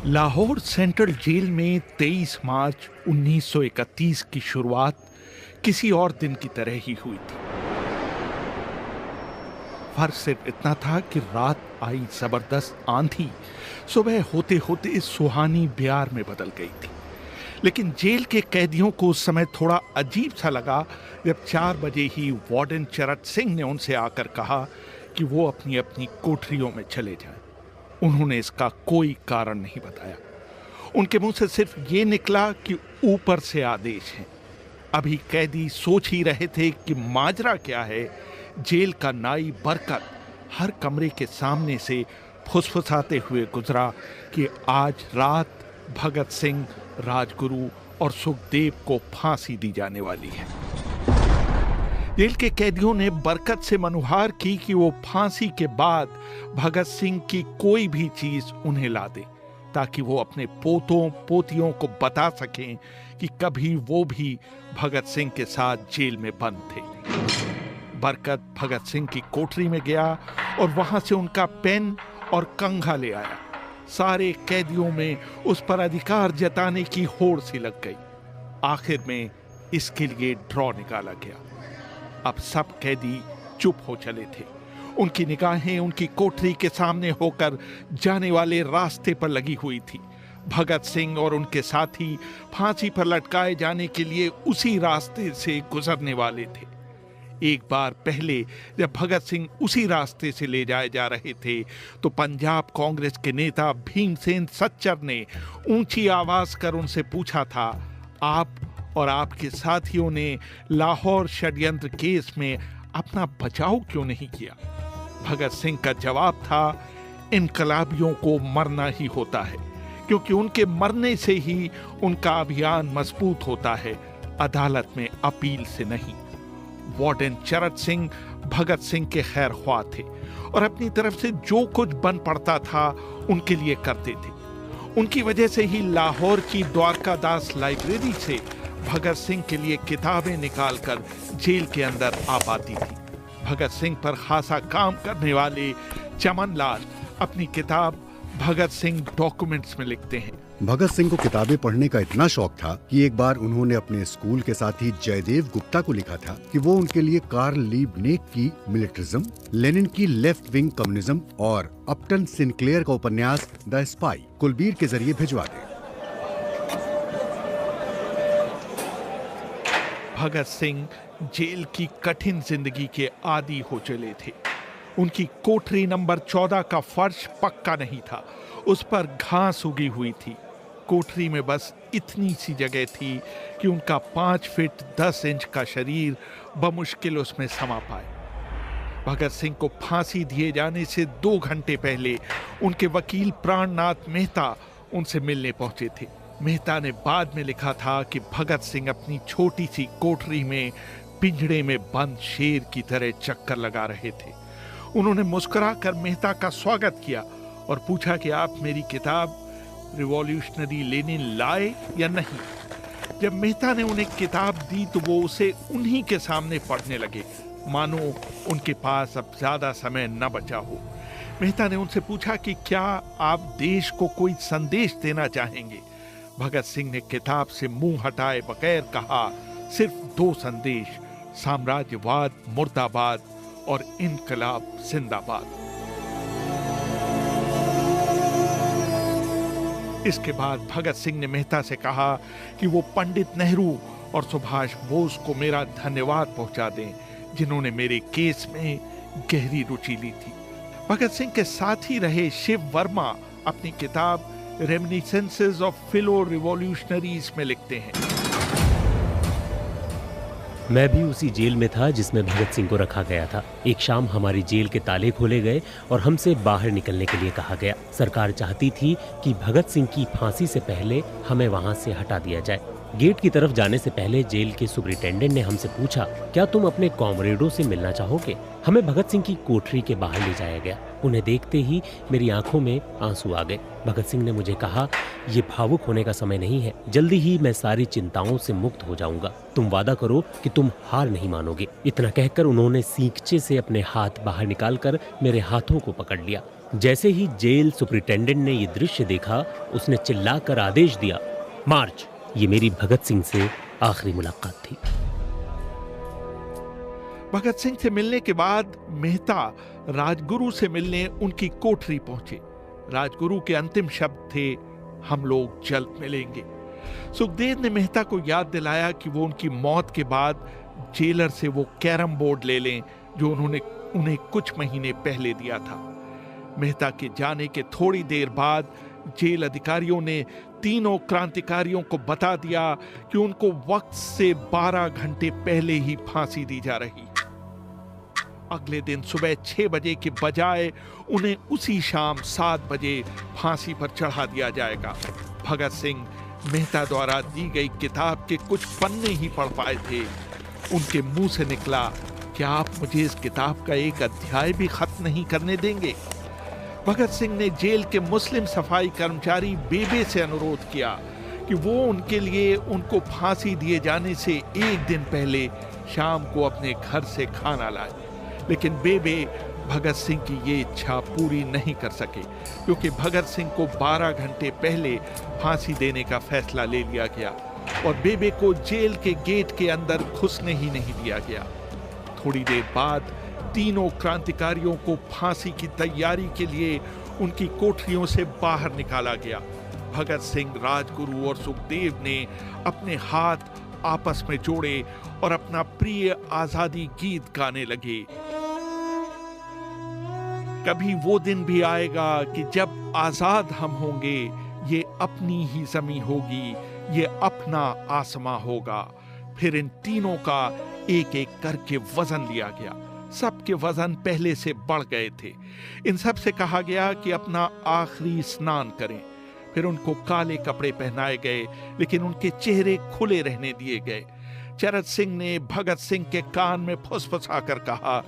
Lahore central jail में 23 मार्च 1931 की शुरुआत किसी और दिन की तरह ही हुई थी। फर्क सिर्फ इतना था कि रात आई जबरदस्त आंधी सुबह होते होते सुहानी ब्यार में बदल गई थी। लेकिन जेल के कैदियों को उस समय थोड़ा अजीब सा लगा जब 4 बजे ही वार्डन चरत सिंह ने उनसे आकर कहा कि वो अपनी अपनी कोठरियों में चले जाएं। उन्होंने इसका कोई कारण नहीं बताया। उनके मुंह से सिर्फ ये निकला कि ऊपर से आदेश है। अभी कैदी सोच ही रहे थे कि माजरा क्या है। जेल का नाई बरकत हर कमरे के सामने से फुसफुसाते हुए गुजरा कि आज रात भगत सिंह, राजगुरु और सुखदेव को फांसी दी जाने वाली है। जेल के कैदियों ने बरकत से मनुहार की कि वो फांसी के बाद भगत सिंह की कोई भी चीज उन्हें ला दे, ताकि वो अपने पोतों पोतियों को बता सकें कि कभी वो भी भगत सिंह के साथ जेल में बंद थे। बरकत भगत सिंह की कोठरी में गया और वहां से उनका पेन और कंघा ले आया। सारे कैदियों में उस पर अधिकार जताने की होड़ सी लग गई। आखिर में इसके लिए ड्रॉ निकाला गया। अब सब कैदी चुप हो चले थे। उनकी निगाहें उनकी कोठरी के सामने होकर जाने वाले रास्ते पर लगी हुई थी। भगत सिंह और उनके साथी फांसी पर लटकाए जाने के लिए उसी रास्ते से गुजरने वाले थे। एक बार पहले जब भगत सिंह उसी रास्ते से ले जाए जा रहे थे तो पंजाब कांग्रेस के नेता भीमसेन सच्चर ने ऊंची आवाज कर उनसे पूछा था, आप और आपके साथियों ने लाहौर षड्यंत्र केस में अपना बचाव क्यों नहीं किया? भगत सिंह का जवाब था, इनकलाबियों को मरना ही होता है, क्योंकि उनके मरने से ही उनका अभियान मजबूत होता है, अदालत में अपील से नहीं। वार्डन चरत सिंह भगत सिंह के खैर ख्वाह थे और अपनी तरफ से जो कुछ बन पड़ता था उनके लिए करते थे। उनकी वजह से ही लाहौर की द्वारकादास लाइब्रेरी से भगत सिंह के लिए किताबें निकालकर जेल के अंदर आ पाती थी। भगत सिंह पर खासा काम करने वाले चमन लाल अपनी किताब भगत सिंह डॉक्यूमेंट्स में लिखते हैं, भगत सिंह को किताबें पढ़ने का इतना शौक था कि एक बार उन्होंने अपने स्कूल के साथी जयदेव गुप्ता को लिखा था कि वो उनके लिए कार्ल लीबनेक की मिलिटरिज्म, लेनिन की लेफ्ट विंग कम्युनिज्म और अपटन सिंक्लेयर का उपन्यास द स्पाई कुलबीर के जरिए भिजवा दें। भगत सिंह जेल की कठिन जिंदगी के आदी हो चले थे। उनकी कोठरी नंबर 14 का फर्श पक्का नहीं था, उस पर घास उगी हुई थी। कोठरी में बस इतनी सी जगह थी कि उनका 5 फीट 10 इंच का शरीर बमुश्किल उसमें समा पाए। भगत सिंह को फांसी दिए जाने से 2 घंटे पहले उनके वकील प्राणनाथ मेहता उनसे मिलने पहुंचे थे। मेहता ने बाद में लिखा था कि भगत सिंह अपनी छोटी सी कोठरी में पिंजड़े में बंद शेर की तरह चक्कर लगा रहे थे। उन्होंने मुस्कुराकर मेहता का स्वागत किया और पूछा कि आप मेरी किताब रिवॉल्यूशनरी लेनिन लाए या नहीं। जब मेहता ने उन्हें किताब दी तो वो उसे उन्हीं के सामने पढ़ने लगे, मानो उनके पास अब ज्यादा समय न बचा हो। मेहता ने उनसे पूछा कि क्या आप देश को कोई संदेश देना चाहेंगे? भगत सिंह ने किताब से मुंह हटाए बगैर कहा, सिर्फ 2 संदेश, साम्राज्यवाद मुर्दाबाद और इनकलाब जिंदाबाद। इसके बाद भगत सिंह ने मेहता से कहा कि वो पंडित नेहरू और सुभाष बोस को मेरा धन्यवाद पहुंचा दें, जिन्होंने मेरे केस में गहरी रुचि ली थी। भगत सिंह के साथ ही रहे शिव वर्मा अपनी किताब रेमिनिसेंसेस ऑफ फिलो रिवॉल्यूशनरीज में लिखते हैं, मैं भी उसी जेल में था जिसमें भगत सिंह को रखा गया था। एक शाम हमारी जेल के ताले खोले गए और हमसे बाहर निकलने के लिए कहा गया। सरकार चाहती थी कि भगत सिंह की फांसी से पहले हमें वहां से हटा दिया जाए। गेट की तरफ जाने से पहले जेल के सुपरिटेंडेंट ने हमसे पूछा, क्या तुम अपने कॉमरेडों से मिलना चाहोगे? हमें भगत सिंह की कोठरी के बाहर ले जाया गया। उन्हें देखते ही मेरी आंखों में आंसू आ गए। भगत सिंह ने मुझे कहा, ये भावुक होने का समय नहीं है, जल्दी ही मैं सारी चिंताओं से मुक्त हो जाऊंगा। तुम वादा करो कि तुम हार नहीं मानोगे। इतना कहकर उन्होंने सींगचे से अपने हाथ बाहर निकालकर मेरे हाथों को पकड़ लिया। जैसे ही जेल सुपरिटेंडेंट ने ये दृश्य देखा, उसने चिल्लाकर आदेश दिया, मार्च। ये मेरी भगत सिंह से आखिरी मुलाकात थी। भगत सिंह से मिलने के बाद मेहता राजगुरु से मिलने उनकी कोठरी पहुंचे। राजगुरु के अंतिम शब्द थे, हम लोग जल्द मिलेंगे। सुखदेव ने मेहता को याद दिलाया कि वो उनकी मौत के बाद जेलर से वो कैरम बोर्ड ले लें जो उन्होंने उन्हें कुछ महीने पहले दिया था। मेहता के जाने के थोड़ी देर बाद जेल अधिकारियों ने तीनों क्रांतिकारियों को बता दिया कि उनको वक्त से 12 घंटे पहले ही फांसी दी जा रही। अगले दिन सुबह 6 बजे के बजाय उन्हें उसी शाम 7 बजे फांसी पर चढ़ा दिया जाएगा। भगत सिंह मेहता द्वारा दी गई किताब के कुछ पन्ने ही पढ़ पाए थे। उनके मुंह से निकला, क्या आप मुझे इस किताब का एक अध्याय भी खत्म नहीं करने देंगे? भगत सिंह ने जेल के मुस्लिम सफाई कर्मचारी बेबे से अनुरोध किया कि वो उनके लिए उनको फांसी दिए जाने से एक दिन पहले शाम को अपने घर से खाना लाए। लेकिन बेबे भगत सिंह की ये इच्छा पूरी नहीं कर सके, क्योंकि भगत सिंह को 12 घंटे पहले फांसी देने का फैसला ले लिया गया और बेबे को जेल के गेट के अंदर घुसने ही नहीं दिया गया। थोड़ी देर बाद तीनों क्रांतिकारियों को फांसी की तैयारी के लिए उनकी कोठरियों से बाहर निकाला गया। भगत सिंह, राजगुरु और सुखदेव ने अपने हाथ आपस में जोड़े और अपना प्रिय आजादी गीत गाने लगे। कभी वो दिन भी आएगा कि जब आजाद हम होंगे, ये अपनी ही जमीन होगी, ये अपना आसमां होगा। फिर इन तीनों का एक एक करके वजन लिया गया। सबके वजन पहले से बढ़ गए थे। इन सब से कहा गया कि अपना आखिरी स्नान करें। फिर उनको काले कपड़े पहनाए गए, लेकिन उनके चेहरे खुले रहने दिए गए। चरत सिंह ने भगत सिंह के कान में फुसफुसाकर कहा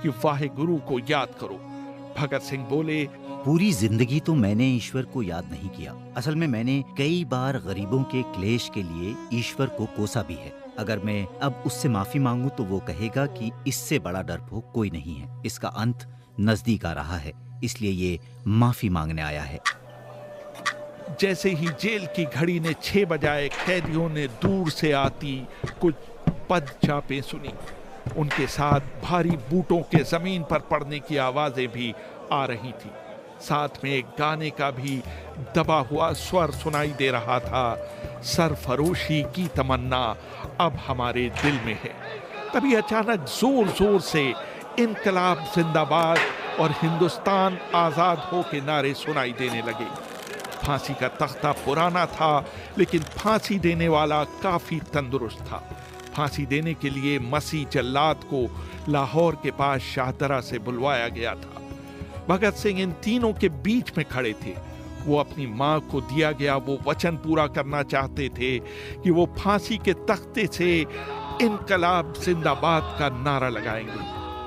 कि वाहेगुरु को याद करो। भगत सिंह बोले, पूरी जिंदगी तो मैंने ईश्वर को याद नहीं किया। असल में मैंने कई बार गरीबों के क्लेश के लिए ईश्वर को कोसा भी है। अगर मैं अब उससे माफी मांगूं तो वो कहेगा कि इससे बड़ा डरपोक कोई नहीं है। इसका अंत नजदीक आ रहा है, इसलिए ये माफी मांगने आया है। जैसे ही जेल की घड़ी ने 6 बजाए, कैदियों ने दूर से आती कुछ पद चापें सुनी। उनके साथ भारी बूटों के जमीन पर पड़ने की आवाजें भी आ रही थी। साथ में एक गाने का भी दबा हुआ स्वर सुनाई दे रहा था, सरफरोशी की तमन्ना अब हमारे दिल में है। तभी अचानक जोर जोर से इनकलाब जिंदाबाद और हिंदुस्तान आजाद हो के नारे सुनाई देने लगे। फांसी का तख्ता पुराना था, लेकिन फांसी देने वाला काफी तंदुरुस्त था। फांसी देने के लिए मसीह जल्लाद को लाहौर के पास शाहदरा से बुलवाया गया था। भगत सिंह इन तीनों के बीच में खड़े थे। वो अपनी मां को दिया गया वो वचन पूरा करना चाहते थे कि वो फांसी के तख्ते से इनकलाब जिंदाबाद का नारा लगाएंगे।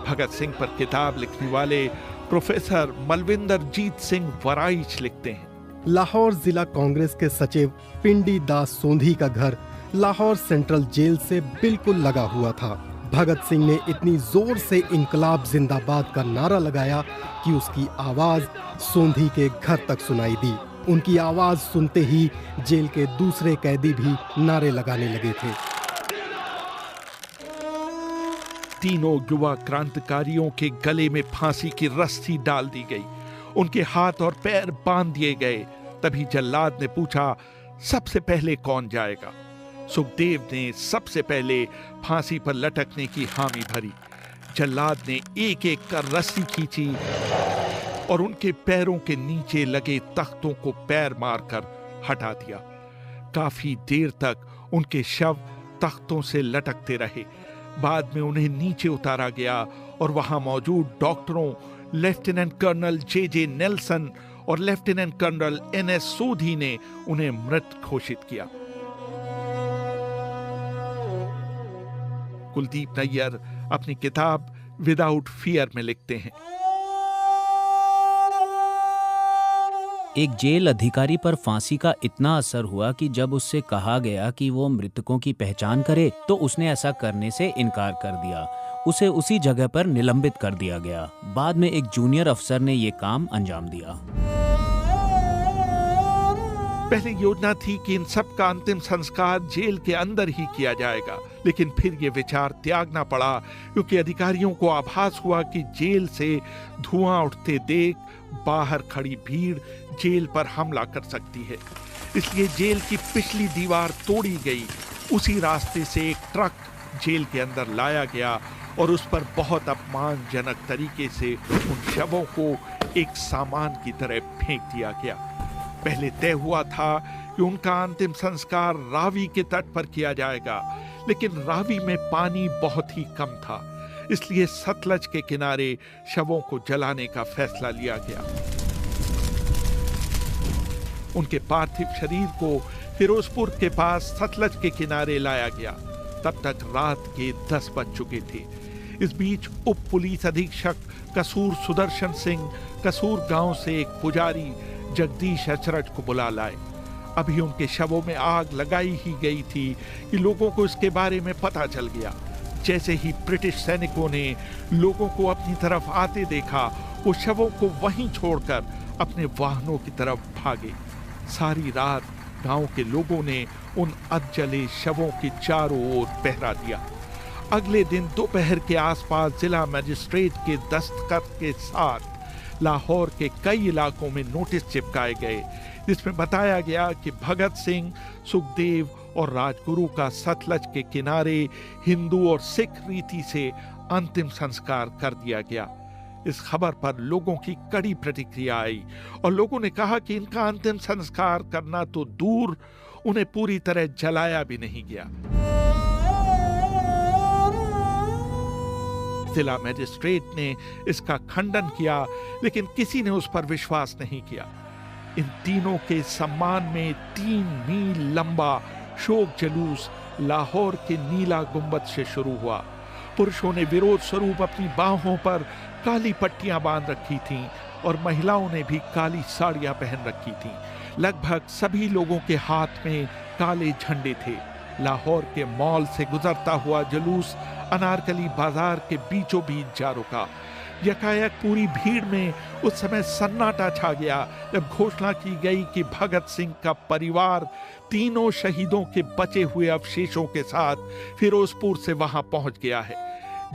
भगत सिंह पर किताब लिखने वाले प्रोफेसर मलविंदर जीत सिंह वराइच लिखते हैं, लाहौर जिला कांग्रेस के सचिव पिंडी दास सोंधी का घर लाहौर सेंट्रल जेल से बिल्कुल लगा हुआ था। भगत सिंह ने इतनी जोर से इनकलाब जिंदाबाद का नारा लगाया कि उसकी आवाज सोंधी के घर तक सुनाई दी। उनकी आवाज सुनते ही जेल के दूसरे कैदी भी नारे लगाने लगे थे। तीनों युवा क्रांतिकारियों के गले में फांसी की रस्सी डाल दी गई। उनके हाथ और पैर बांध दिए गए। तभी जल्लाद ने पूछा, सबसे पहले कौन जाएगा? सुखदेव ने सबसे पहले फांसी पर लटकने की हामी भरी। जल्लाद ने एक एक कर रस्सी खींची और उनके पैरों के नीचे लगे तख्तों को पैर मारकर हटा दिया। काफी देर तक उनके शव तख्तों से लटकते रहे। बाद में उन्हें नीचे उतारा गया और वहां मौजूद डॉक्टरों लेफ्टिनेंट कर्नल जे नेल्सन और लेफ्टिनेंट कर्नल NS सोधी ने उन्हें मृत घोषित किया। कुलदीप नैयर अपनी किताब विदाउट फियर में लिखते हैं, एक जेल अधिकारी पर फांसी का इतना असर हुआ कि जब उससे कहा गया कि वो मृतकों की पहचान करे तो उसने ऐसा करने से इनकार कर दिया। उसे उसी जगह पर निलंबित कर दिया गया। बाद में एक जूनियर अफसर ने ये काम अंजाम दिया। पहले योजना थी कि इन सब का अंतिम संस्कार जेल के अंदर ही किया जाएगा, लेकिन फिर ये विचार त्यागना पड़ा क्योंकि अधिकारियों को आभास हुआ कि जेल से धुआं उठते देख बाहर खड़ी भीड़ जेल पर हमला कर सकती है। इसलिए जेल की पिछली दीवार तोड़ी गई। उसी रास्ते से एक ट्रक जेल के अंदर लाया गया और उस पर बहुत अपमानजनक तरीके से उन शवों को एक सामान की तरह फेंक दिया गया। पहले तय हुआ था कि उनका अंतिम संस्कार रावी के तट पर किया जाएगा, लेकिन रावी में पानी बहुत ही कम था, इसलिए सतलज के किनारे शवों को जलाने का फैसला लिया गया। उनके पार्थिव शरीर को फिरोजपुर के पास सतलज के किनारे लाया गया। तब तक रात के 10 बज चुके थे। इस बीच उप पुलिस अधीक्षक कसूर सुदर्शन सिंह कसूर गांव से एक पुजारी जगदीश अचरज को बुला लाए। अभी उनके शवों में आग लगाई ही गई थी कि लोगों को इसके बारे में पता चल गया। जैसे ही ब्रिटिश सैनिकों ने लोगों को अपनी तरफ आते देखा, वो शवों को वहीं छोड़कर अपने वाहनों की तरफ भागे। सारी रात गांव के लोगों ने उन अधजले शवों के चारों ओर पहरा दिया। अगले दिन दोपहर के आसपास जिला मजिस्ट्रेट के दस्तखत के साथ लाहौर के कई इलाकों में नोटिस चिपकाए गए, जिसमें बताया गया कि भगत सिंह, सुखदेव और राजगुरु का सतलज के किनारे हिंदू और सिख रीति से अंतिम संस्कार कर दिया गया। इस खबर पर लोगों की कड़ी प्रतिक्रिया आई और लोगों ने कहा कि इनका अंतिम संस्कार करना तो दूर, उन्हें पूरी तरह जलाया भी नहीं गया। जिला मजिस्ट्रेट ने इसका खंडन किया, लेकिन किसी ने उस पर विश्वास नहीं किया। इन तीनों के सम्मान में 3 मील लंबा शोक जुलूस लाहौर के नीला गुंबद से शुरू हुआ। पुरुषों ने विरोध स्वरूप अपनी बाहों पर काली पट्टियां बांध रखी थीं और महिलाओं ने भी काली साड़ियां पहन रखी थीं। लगभग सभी लोगों के हाथ में काले झंडे थे। लाहौर के मॉल से गुजरता हुआ जुलूस अनारकली बाजार के बीचों बीच जा रुका। यकायक पूरी भीड़ में उस समय सन्नाटा छा गया जब घोषणा की गई कि भगत सिंह का परिवार तीनों शहीदों के बचे हुए अवशेषों के साथ फिरोजपुर से वहां पहुंच गया है।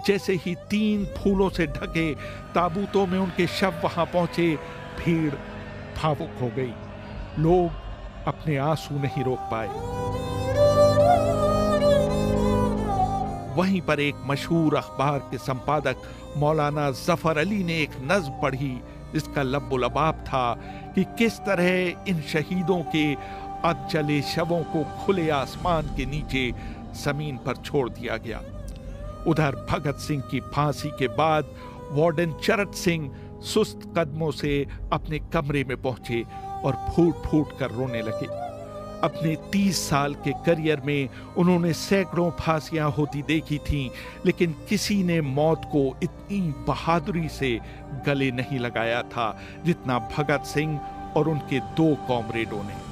जैसे ही 3 फूलों से ढके ताबूतों में उनके शव वहां पहुंचे, भीड़ भावुक हो गई। लोग अपने आंसू नहीं रोक पाए। वहीं पर एक मशहूर अखबार के संपादक मौलाना जफर अली ने एक नज्म पढ़ी, जिसका लब्बो-लबाब था कि किस तरह इन शहीदों के अधजले शवों को खुले आसमान के नीचे जमीन पर छोड़ दिया गया। उधर भगत सिंह की फांसी के बाद वार्डन चरत सिंह सुस्त कदमों से अपने कमरे में पहुंचे और फूट फूट कर रोने लगे। अपने 30 साल के करियर में उन्होंने सैकड़ों फांसियां होती देखी थीं, लेकिन किसी ने मौत को इतनी बहादुरी से गले नहीं लगाया था जितना भगत सिंह और उनके 2 कॉमरेडों ने।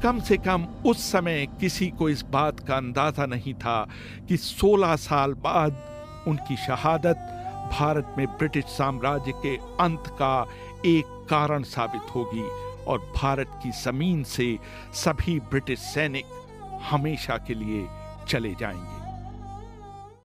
कम से कम उस समय किसी को इस बात का अंदाजा नहीं था कि 16 साल बाद उनकी शहादत भारत में ब्रिटिश साम्राज्य के अंत का एक कारण साबित होगी और भारत की जमीन से सभी ब्रिटिश सैनिक हमेशा के लिए चले जाएंगे।